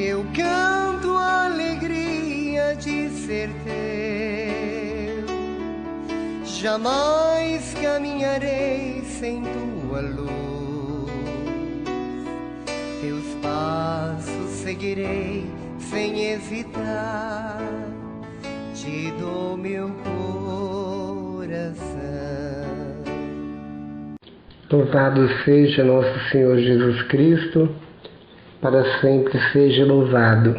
Eu canto a alegria de ser teu. Jamais caminharei sem tua luz. Teus passos seguirei sem hesitar. Te dou meu coração. Louvado seja nosso Senhor Jesus Cristo, para sempre seja louvado.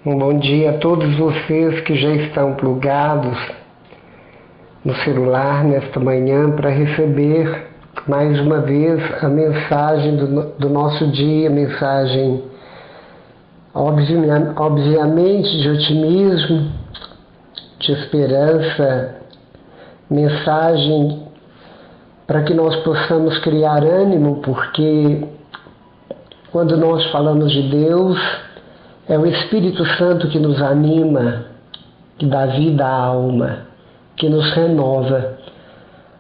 Um bom dia a todos vocês que já estão plugados no celular nesta manhã para receber mais uma vez a mensagem do nosso dia, mensagem obviamente de otimismo, de esperança, mensagem para que nós possamos criar ânimo, porque quando nós falamos de Deus, é o Espírito Santo que nos anima, que dá vida à alma, que nos renova.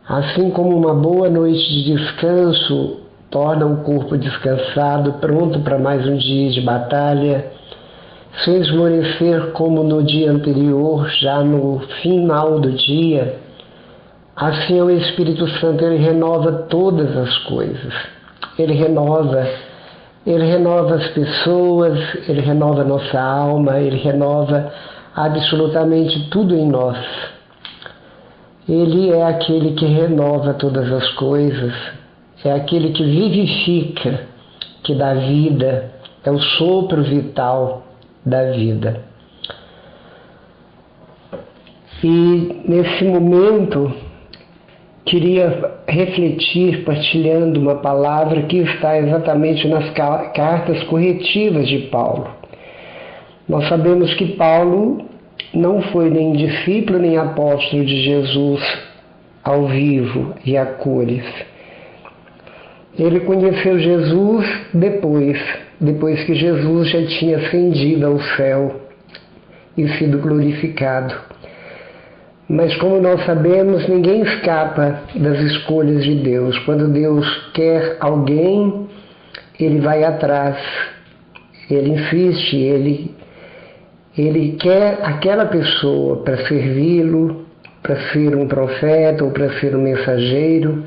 Assim como uma boa noite de descanso torna o corpo descansado, pronto para mais um dia de batalha, sem esmorecer como no dia anterior, já no final do dia, assim é o Espírito Santo, ele renova todas as coisas. Ele renova as pessoas, ele renova a nossa alma, ele renova absolutamente tudo em nós. Ele é aquele que renova todas as coisas, é aquele que vivifica, que dá vida, é o sopro vital da vida. E nesse momento, queria refletir partilhando uma palavra que está exatamente nas cartas corretivas de Paulo. Nós sabemos que Paulo não foi nem discípulo nem apóstolo de Jesus ao vivo e a cores. Ele conheceu Jesus depois que Jesus já tinha ascendido ao céu e sido glorificado. Mas como nós sabemos, ninguém escapa das escolhas de Deus. Quando Deus quer alguém, ele vai atrás, ele insiste, ele quer aquela pessoa para servi-lo, para ser um profeta ou para ser um mensageiro.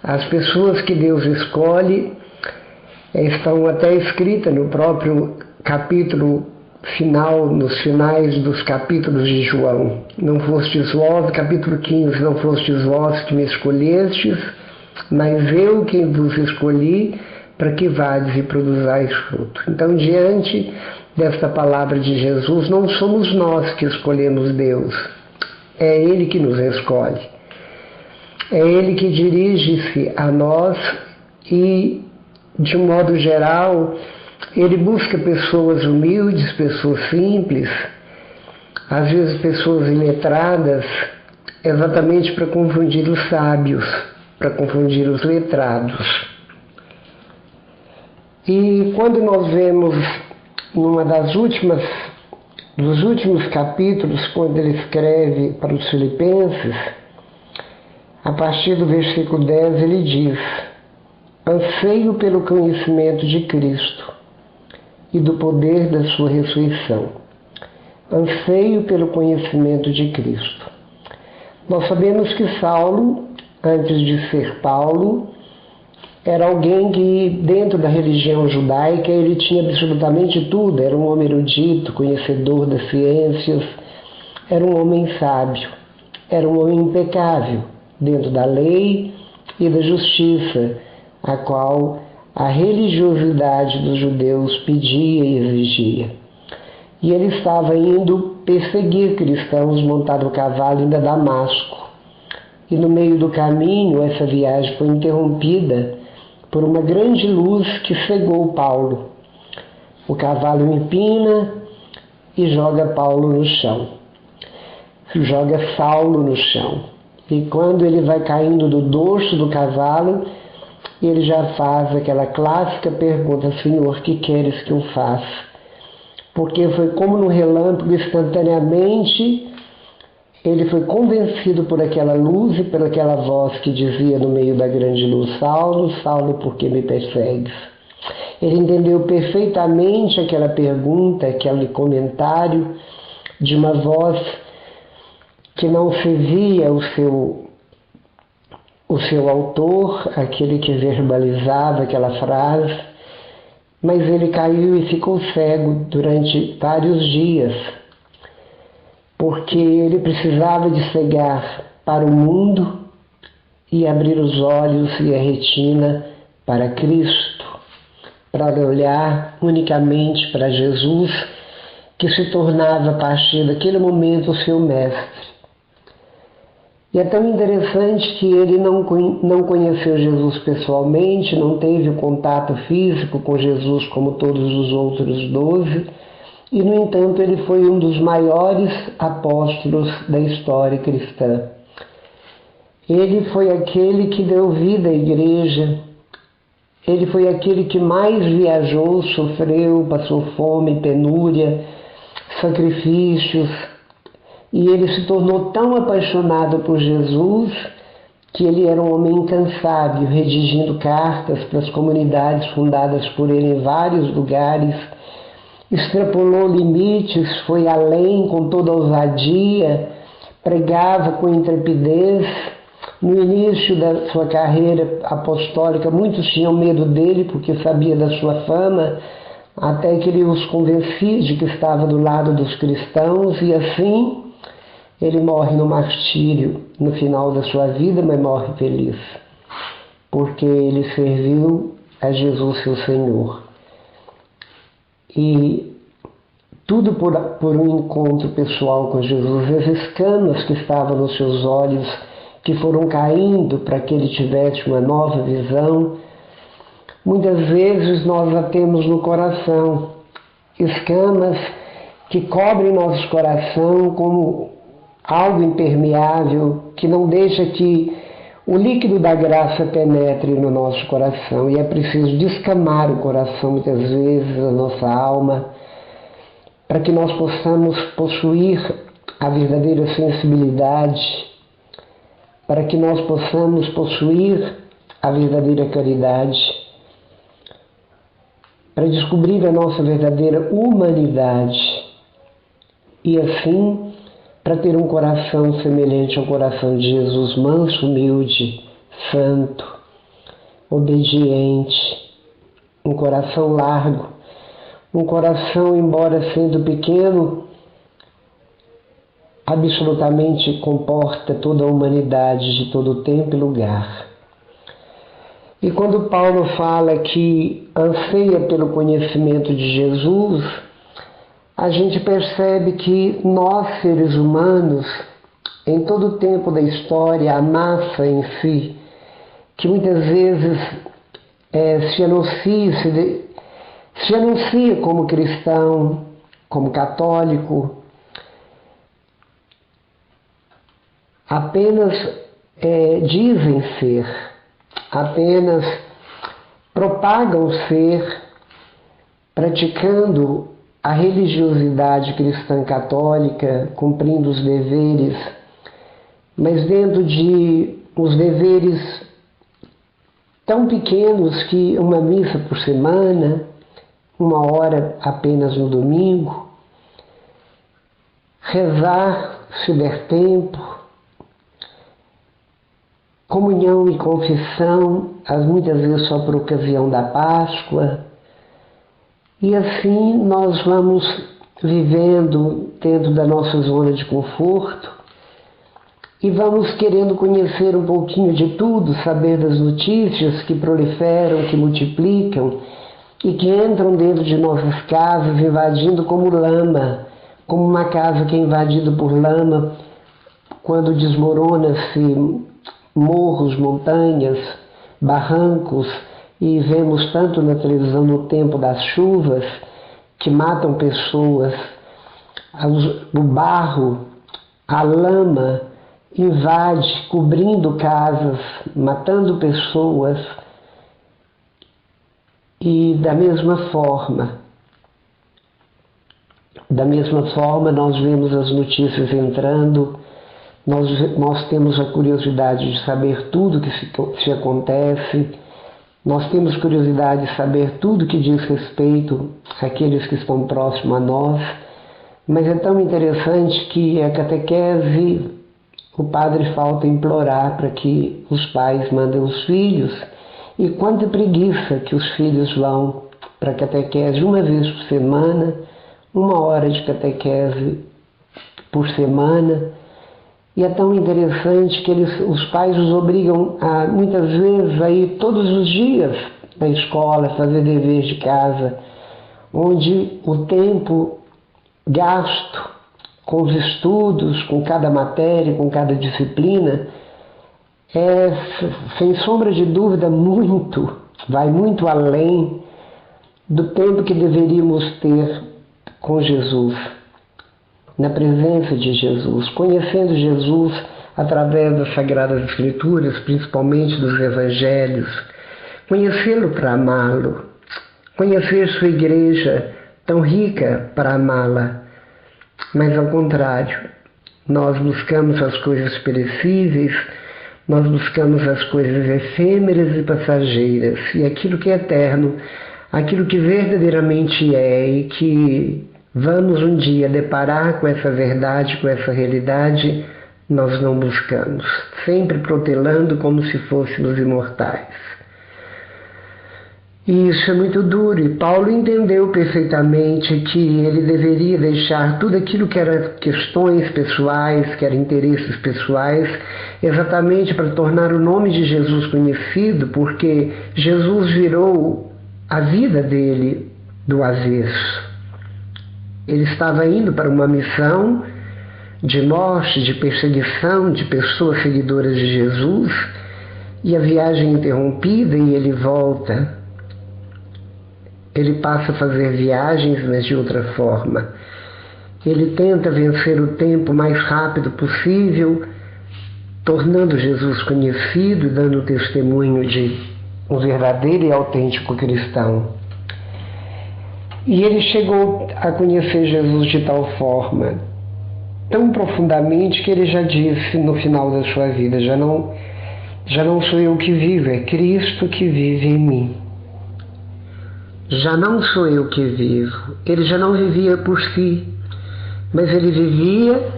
As pessoas que Deus escolhe estão até escritas no próprio capítulo final, nos finais dos capítulos de João. Não fostes vós, capítulo 15, não fostes vós que me escolhestes, mas eu quem vos escolhi para que vades e produzais fruto. Então, diante desta palavra de Jesus, não somos nós que escolhemos Deus, é Ele que nos escolhe. É Ele que dirige-se a nós e, de um modo geral, Ele busca pessoas humildes, pessoas simples, às vezes pessoas iletradas, exatamente para confundir os sábios, para confundir os letrados. E quando nós vemos numa dos últimos capítulos, quando ele escreve para os Filipenses, a partir do versículo 10 ele diz: anseio pelo conhecimento de Cristo e do poder da sua ressurreição. Anseio pelo conhecimento de Cristo. Nós sabemos que Saulo, antes de ser Paulo, era alguém que, dentro da religião judaica, ele tinha absolutamente tudo. Era um homem erudito, conhecedor das ciências, era um homem sábio, era um homem impecável, dentro da lei e da justiça, a qual a religiosidade dos judeus pedia e exigia. E ele estava indo perseguir cristãos montado no cavalo indo a Damasco. E no meio do caminho, essa viagem foi interrompida por uma grande luz que cegou Paulo. O cavalo empina e joga Paulo no chão. Joga Saulo no chão. E quando ele vai caindo do dorso do cavalo, ele já faz aquela clássica pergunta: Senhor, que queres que eu faça? Porque foi como no relâmpago, instantaneamente, ele foi convencido por aquela luz e por aquela voz que dizia no meio da grande luz: Saulo, Saulo, por que me persegues? Ele entendeu perfeitamente aquela pergunta, aquele comentário de uma voz que não se via o seu autor, aquele que verbalizava aquela frase, mas ele caiu e ficou cego durante vários dias, porque ele precisava de cegar para o mundo e abrir os olhos e a retina para Cristo, para olhar unicamente para Jesus, que se tornava a partir daquele momento o seu mestre. E é tão interessante que ele não conheceu Jesus pessoalmente, não teve o contato físico com Jesus como todos os outros 12, e, no entanto, ele foi um dos maiores apóstolos da história cristã. Ele foi aquele que deu vida à igreja, ele foi aquele que mais viajou, sofreu, passou fome, penúria, sacrifícios, e ele se tornou tão apaixonado por Jesus que ele era um homem incansável, redigindo cartas para as comunidades fundadas por ele em vários lugares, extrapolou limites, foi além com toda ousadia, pregava com intrepidez. No início da sua carreira apostólica, muitos tinham medo dele porque sabia da sua fama, até que ele os convencia de que estava do lado dos cristãos, e assim ele morre no martírio no final da sua vida, mas morre feliz, porque ele serviu a Jesus, seu Senhor. E tudo por um encontro pessoal com Jesus. As escamas que estavam nos seus olhos, que foram caindo para que ele tivesse uma nova visão, muitas vezes nós a temos no coração, escamas que cobrem nosso coração como algo impermeável, que não deixa que o líquido da graça penetre no nosso coração, e é preciso descamar o coração muitas vezes, a nossa alma, para que nós possamos possuir a verdadeira sensibilidade, para que nós possamos possuir a verdadeira caridade, para descobrir a nossa verdadeira humanidade e assim para ter um coração semelhante ao coração de Jesus, manso, humilde, santo, obediente, um coração largo, um coração, embora sendo pequeno, absolutamente comporta toda a humanidade de todo tempo e lugar. E quando Paulo fala que anseia pelo conhecimento de Jesus, a gente percebe que nós, seres humanos, em todo o tempo da história, a massa em si, que muitas vezes se anuncia como cristão, como católico, apenas dizem ser, apenas propagam ser, praticando a religiosidade cristã católica, cumprindo os deveres, mas dentro de os deveres tão pequenos que uma missa por semana, 1 hora apenas no domingo, rezar se der tempo, comunhão e confissão, muitas vezes só por ocasião da Páscoa. E assim nós vamos vivendo dentro da nossa zona de conforto e vamos querendo conhecer um pouquinho de tudo, saber das notícias que proliferam, que multiplicam e que entram dentro de nossas casas, invadindo como lama, como uma casa que é invadida por lama, quando desmorona-se morros, montanhas, barrancos, e vemos tanto na televisão no tempo das chuvas que matam pessoas, o barro, a lama invade, cobrindo casas, matando pessoas. E da mesma forma nós vemos as notícias entrando, nós temos a curiosidade de saber tudo que se acontece, Nós temos curiosidade de saber tudo que diz respeito àqueles que estão próximos a nós, mas é tão interessante que a catequese, o padre falta implorar para que os pais mandem os filhos, e quanta preguiça que os filhos vão para a catequese uma vez por semana, 1 hora de catequese por semana. E é tão interessante que os pais os obrigam a, muitas vezes, a ir todos os dias na escola, fazer dever de casa, onde o tempo gasto com os estudos, com cada matéria, com cada disciplina, é, sem sombra de dúvida, vai muito além do tempo que deveríamos ter com Jesus, na presença de Jesus, conhecendo Jesus através das Sagradas Escrituras, principalmente dos Evangelhos, conhecê-lo para amá-lo, conhecer sua igreja tão rica para amá-la. Mas ao contrário, nós buscamos as coisas perecíveis, nós buscamos as coisas efêmeras e passageiras, e aquilo que é eterno, aquilo que verdadeiramente é e que vamos um dia deparar com essa verdade, com essa realidade, nós não buscamos, sempre protelando como se fôssemos imortais. E isso é muito duro, e Paulo entendeu perfeitamente que ele deveria deixar tudo aquilo que era questões pessoais, que eram interesses pessoais, exatamente para tornar o nome de Jesus conhecido, porque Jesus virou a vida dele do avesso. Ele estava indo para uma missão de morte, de perseguição de pessoas seguidoras de Jesus, e a viagem interrompida, e ele volta. Ele passa a fazer viagens, mas de outra forma. Ele tenta vencer o tempo o mais rápido possível, tornando Jesus conhecido e dando testemunho de um verdadeiro e autêntico cristão. E ele chegou a conhecer Jesus de tal forma, tão profundamente, que ele já disse no final da sua vida: já não sou eu que vivo, é Cristo que vive em mim. Já não sou eu que vivo. Ele já não vivia por si, mas ele vivia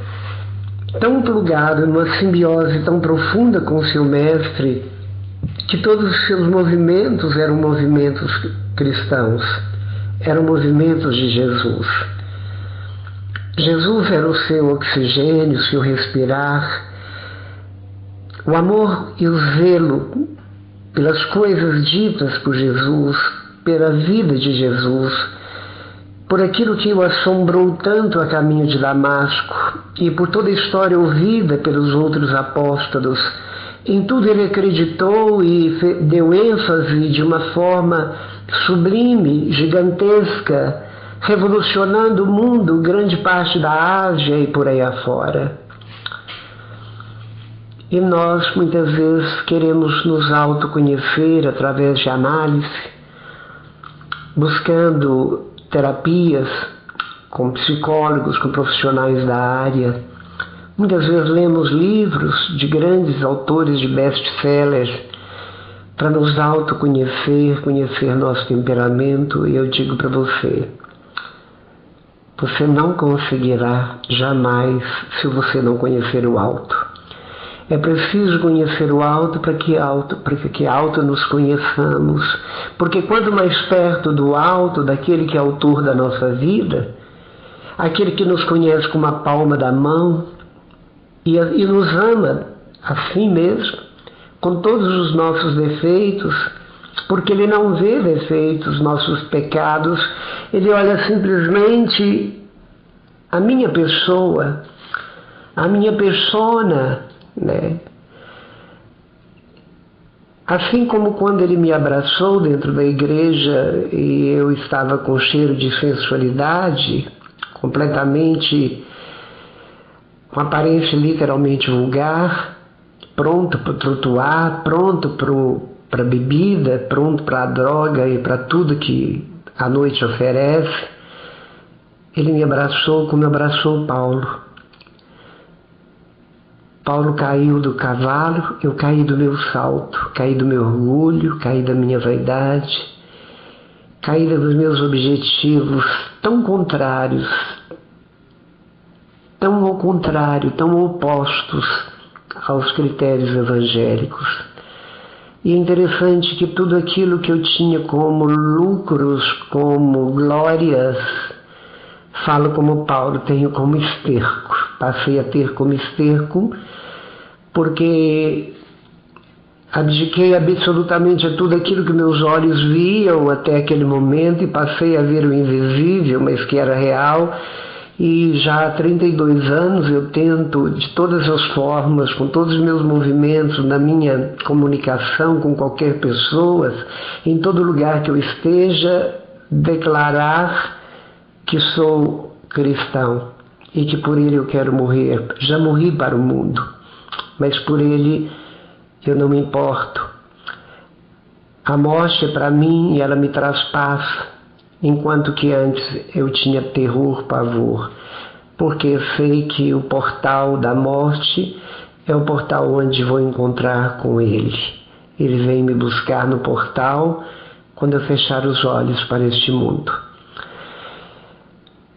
tão plugado numa simbiose tão profunda com o seu mestre, que todos os seus movimentos eram movimentos cristãos, eram movimentos de Jesus. Jesus era o seu oxigênio, o seu respirar. O amor e o zelo pelas coisas ditas por Jesus, pela vida de Jesus, por aquilo que o assombrou tanto a caminho de Damasco e por toda a história ouvida pelos outros apóstolos. Em tudo ele acreditou e deu ênfase de uma forma sublime, gigantesca, revolucionando o mundo, grande parte da Ásia e por aí afora. E nós muitas vezes queremos nos autoconhecer através de análise, buscando terapias com psicólogos, com profissionais da área. Muitas vezes lemos livros de grandes autores de best-sellers para nos autoconhecer, conhecer nosso temperamento. E eu digo para você, você não conseguirá jamais se você não conhecer o alto. É preciso conhecer o alto para que alto nos conheçamos. Porque quanto mais perto do alto, daquele que é autor da nossa vida, aquele que nos conhece com uma palma da mão e nos ama assim mesmo, com todos os nossos defeitos, porque ele não vê defeitos, nossos pecados, ele olha simplesmente a minha pessoa, a minha persona, né? Assim como quando ele me abraçou dentro da igreja e eu estava com cheiro de sensualidade, completamente com aparência literalmente vulgar, pronto para o trotuar, pronto para a bebida, pronto para a droga e para tudo que a noite oferece, ele me abraçou como abraçou Paulo. Paulo caiu do cavalo, eu caí do meu salto, caí do meu orgulho, caí da minha vaidade, caí dos meus objetivos tão contrários, tão ao contrário, tão opostos aos critérios evangélicos. E é interessante que tudo aquilo que eu tinha como lucros, como glórias, falo como Paulo, tenho como esterco. Passei a ter como esterco porque abdiquei absolutamente a tudo aquilo que meus olhos viam até aquele momento e passei a ver o invisível, mas que era real. E já há 32 anos eu tento, de todas as formas, com todos os meus movimentos, na minha comunicação com qualquer pessoa, em todo lugar que eu esteja, declarar que sou cristão e que por ele eu quero morrer. Já morri para o mundo, mas por ele eu não me importo. A morte é para mim e ela me traz paz, enquanto que antes eu tinha terror, pavor, porque eu sei que o portal da morte é o portal onde vou encontrar com ele. Ele vem me buscar no portal quando eu fechar os olhos para este mundo.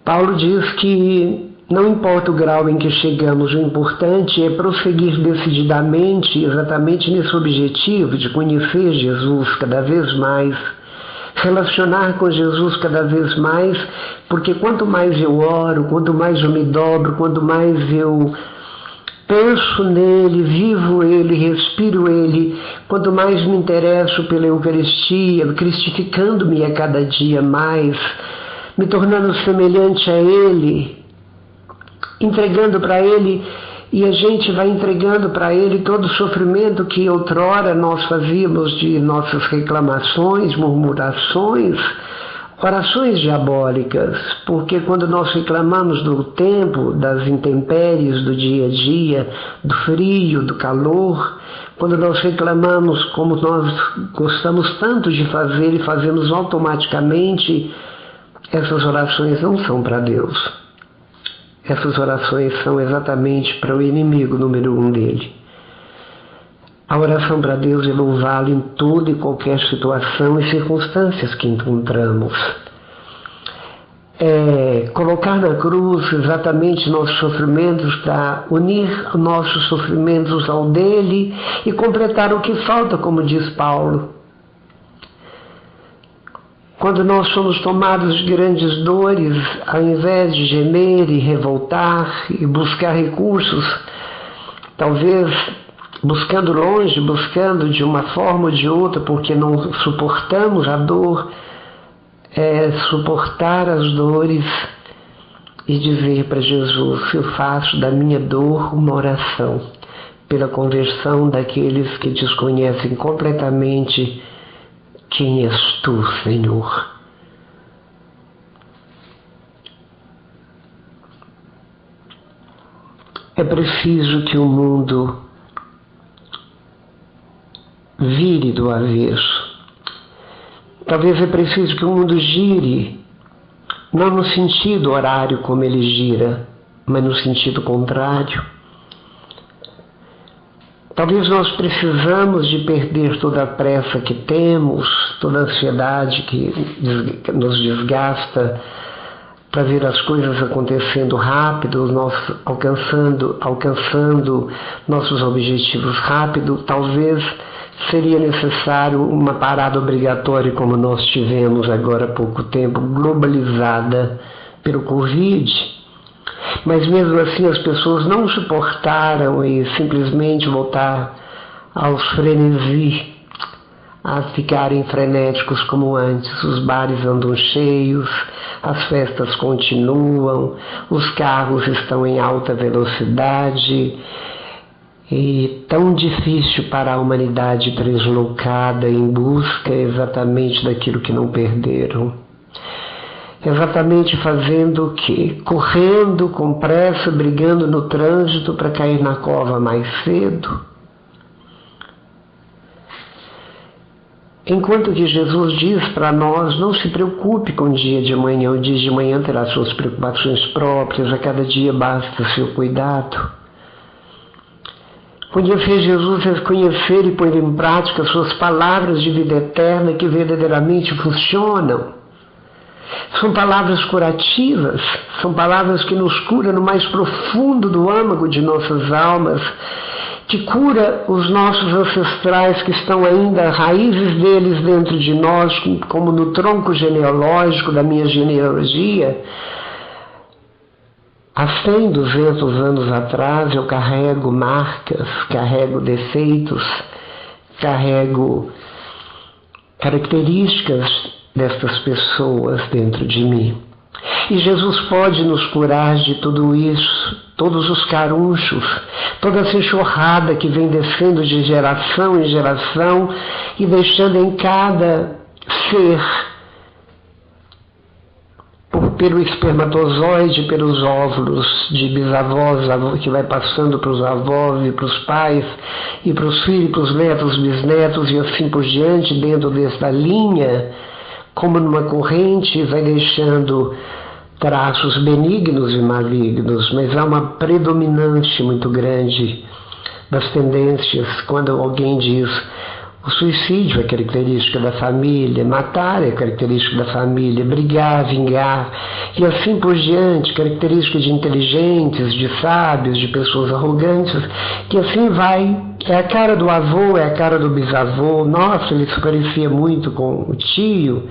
Paulo diz que não importa o grau em que chegamos, o importante é prosseguir decididamente, exatamente nesse objetivo de conhecer Jesus cada vez mais, relacionar com Jesus cada vez mais, porque quanto mais eu oro, quanto mais eu me dobro, quanto mais eu penso nele, vivo ele, respiro ele, quanto mais me interesso pela Eucaristia, cristificando-me a cada dia mais, me tornando semelhante a ele, entregando para ele, e a gente vai entregando para ele todo o sofrimento que outrora nós fazíamos de nossas reclamações, murmurações, orações diabólicas, porque quando nós reclamamos do tempo, das intempéries do dia a dia, do frio, do calor, quando nós reclamamos como nós gostamos tanto de fazer e fazemos automaticamente, essas orações não são para Deus. Essas orações são exatamente para o inimigo número 1 dele. A oração para Deus é louvá-lo em toda e qualquer situação e circunstâncias que encontramos. É colocar na cruz exatamente nossos sofrimentos para unir nossos sofrimentos ao dele e completar o que falta, como diz Paulo. Quando nós somos tomados de grandes dores, ao invés de gemer e revoltar e buscar recursos, talvez buscando longe, buscando de uma forma ou de outra, porque não suportamos a dor, é suportar as dores e dizer para Jesus: eu faço da minha dor uma oração, pela conversão daqueles que desconhecem completamente quem és tu, Senhor. É preciso que o mundo vire do avesso. Talvez é preciso que o mundo gire, não no sentido horário como ele gira, mas no sentido contrário. Talvez nós precisamos de perder toda a pressa que temos, toda a ansiedade que nos desgasta, para ver as coisas acontecendo rápido, nós alcançando nossos objetivos rápido. Talvez seria necessário uma parada obrigatória, como nós tivemos agora há pouco tempo, globalizada pelo Covid. Mas mesmo assim as pessoas não suportaram e simplesmente voltar aos frenesi, a ficarem frenéticos como antes. Os bares andam cheios, as festas continuam, os carros estão em alta velocidade e tão difícil para a humanidade deslocada em busca exatamente daquilo que não perderam. Exatamente fazendo o quê? Correndo com pressa, brigando no trânsito para cair na cova mais cedo. Enquanto que Jesus diz para nós: não se preocupe com o dia de amanhã, o dia de amanhã terá suas preocupações próprias, a cada dia basta seu cuidado. Podia ser Jesus reconhecer e pôr em prática suas palavras de vida eterna que verdadeiramente funcionam. São palavras curativas, são palavras que nos curam no mais profundo do âmago de nossas almas, que cura os nossos ancestrais que estão ainda, raízes deles dentro de nós, como no tronco genealógico da minha genealogia. Há 100, 200 anos atrás eu carrego marcas, carrego defeitos, carrego características destas pessoas dentro de mim. E Jesus pode nos curar de tudo isso, todos os carunchos, toda essa enxurrada que vem descendo de geração em geração e deixando em cada ser, pelo espermatozoide, pelos óvulos de bisavós, que vai passando para os avós e para os pais, e para os filhos, para os netos, bisnetos e assim por diante, dentro desta linha, como numa corrente, vai deixando traços benignos e malignos, mas há uma predominância muito grande das tendências. Quando alguém diz o suicídio é característica da família, matar é característica da família, brigar, vingar, e assim por diante, característica de inteligentes, de sábios, de pessoas arrogantes, que assim vai. É a cara do avô, é a cara do bisavô, nossa, ele se parecia muito com o tio.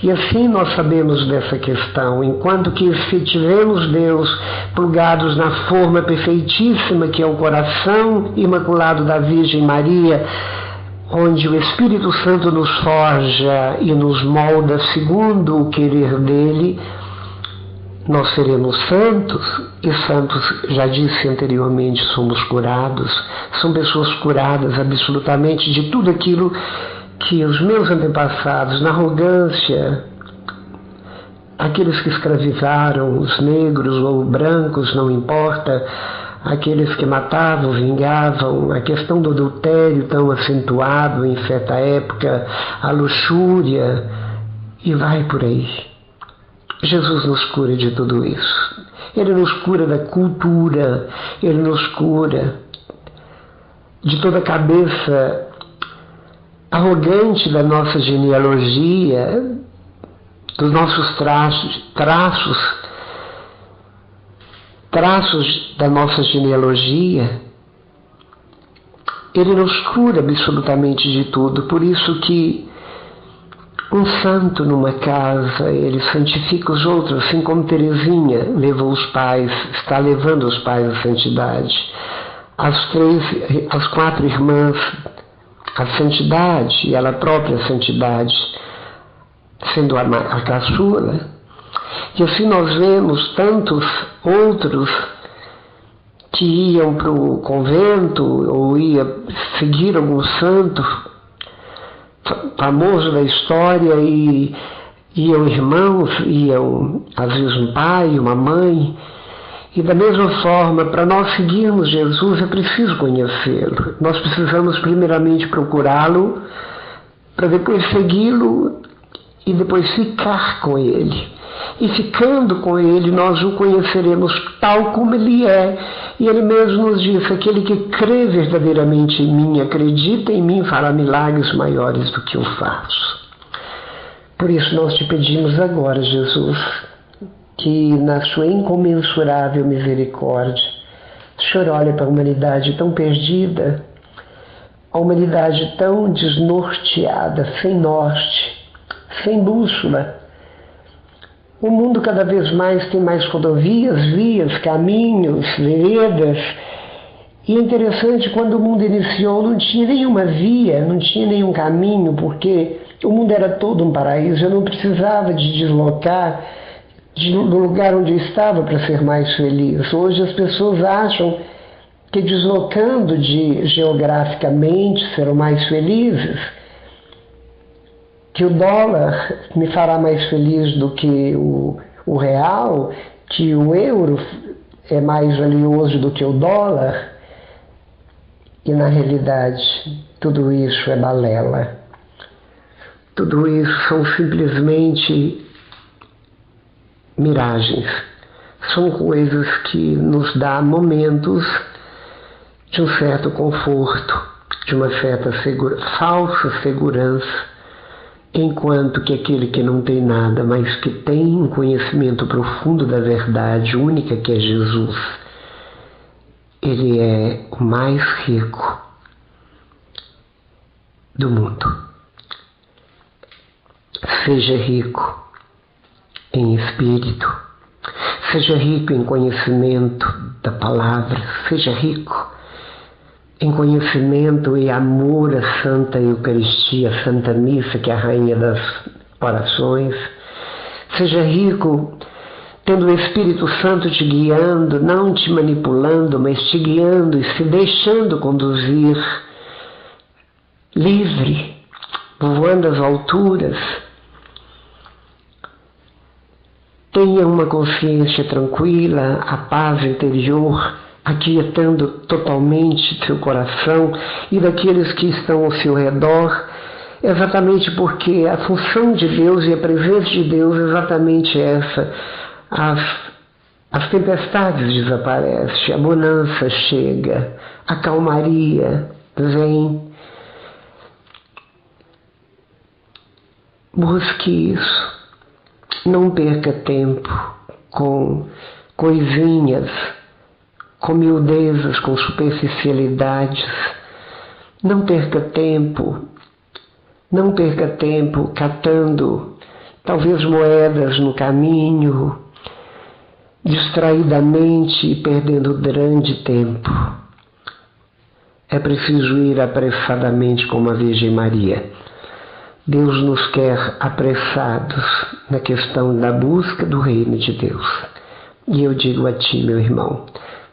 E assim nós sabemos dessa questão, enquanto que se tivermos Deus plugados na forma perfeitíssima que é o coração imaculado da Virgem Maria, onde o Espírito Santo nos forja e nos molda segundo o querer dele, nós seremos santos, e santos, já disse anteriormente, somos curados, são pessoas curadas absolutamente de tudo aquilo que os meus antepassados, na arrogância, aqueles que escravizaram os negros ou brancos, não importa, aqueles que matavam, vingavam, a questão do adultério tão acentuado em certa época, a luxúria, e vai por aí. Jesus nos cura de tudo isso. Ele nos cura da cultura, ele nos cura de toda a cabeça arrogante da nossa genealogia, dos nossos traços da nossa genealogia. Ele nos cura absolutamente de tudo. Por isso que um santo numa casa, ele santifica os outros, assim como Teresinha levou os pais, está levando os pais à santidade. As 4 irmãs a santidade, e ela própria a santidade, sendo a caçula. E assim nós vemos tantos outros que iam para o convento ou ia seguir algum santo famoso da história, e iam irmãos, iam às vezes um pai, uma mãe. E da mesma forma, para nós seguirmos Jesus é preciso conhecê-lo. Nós precisamos primeiramente procurá-lo, para depois segui-lo e depois ficar com ele. E ficando com ele, nós o conheceremos tal como ele é. E ele mesmo nos disse: aquele que crê verdadeiramente em mim, acredita em mim, fará milagres maiores do que eu faço. Por isso nós te pedimos agora, Jesus, que na sua incomensurável misericórdia, o Senhor olhe para a humanidade tão perdida, a humanidade tão desnorteada, sem norte, sem bússola. O mundo cada vez mais tem mais rodovias, vias, caminhos, veredas. E é interessante, quando o mundo iniciou, não tinha nenhuma via, não tinha nenhum caminho, porque o mundo era todo um paraíso. Eu não precisava de deslocar do lugar onde eu estava para ser mais feliz. Hoje as pessoas acham que deslocando geograficamente serão mais felizes, que o dólar me fará mais feliz do que o real, que o euro é mais valioso do que o dólar. E na realidade tudo isso é balela. Tudo isso são simplesmente miragens. São coisas que nos dão momentos de um certo conforto, de uma certa falsa segurança, enquanto que aquele que não tem nada, mas que tem um conhecimento profundo da verdade única que é Jesus, ele é o mais rico do mundo. Seja rico em espírito, seja rico em conhecimento da palavra, seja rico em conhecimento e amor à Santa Eucaristia, à Santa Missa, que é a rainha das orações. Seja rico tendo o Espírito Santo te guiando, não te manipulando, mas te guiando e se deixando conduzir, livre, voando às alturas. Tenha uma consciência tranquila, a paz interior, aquietando totalmente seu coração e daqueles que estão ao seu redor, exatamente porque a função de Deus e a presença de Deus é exatamente essa. As tempestades desaparecem, a bonança chega, a calmaria vem. Busque isso. Não perca tempo com coisinhas, com miudezas, com superficialidades. Não perca tempo catando talvez moedas no caminho, distraidamente e perdendo grande tempo. É preciso ir apressadamente como a Virgem Maria. Deus nos quer apressados na questão da busca do reino de Deus. E eu digo a ti, meu irmão,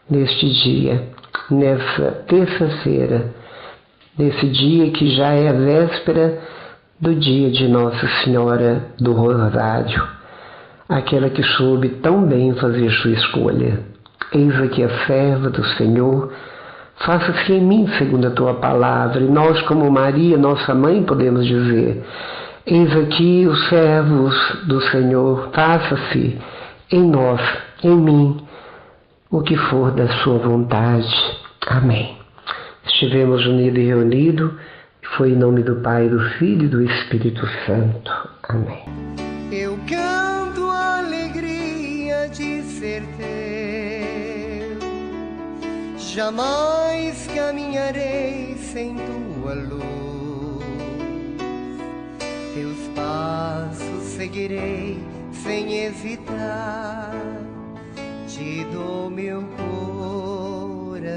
neste dia, nessa terça-feira, nesse dia que já é a véspera do dia de Nossa Senhora do Rosário, aquela que soube tão bem fazer sua escolha. Eis aqui a serva do Senhor, faça-se em mim segundo a tua palavra. E nós, como Maria, nossa mãe, podemos dizer: eis aqui os servos do Senhor, faça-se em nós, em mim, o que for da sua vontade. Amém. Estivemos unidos e reunidos, foi em nome do Pai, do Filho e do Espírito Santo. Amém. Eu canto a alegria de ser teu, jamais caminharei sem tua luz, teus passos seguirei sem hesitar, te dou meu coração.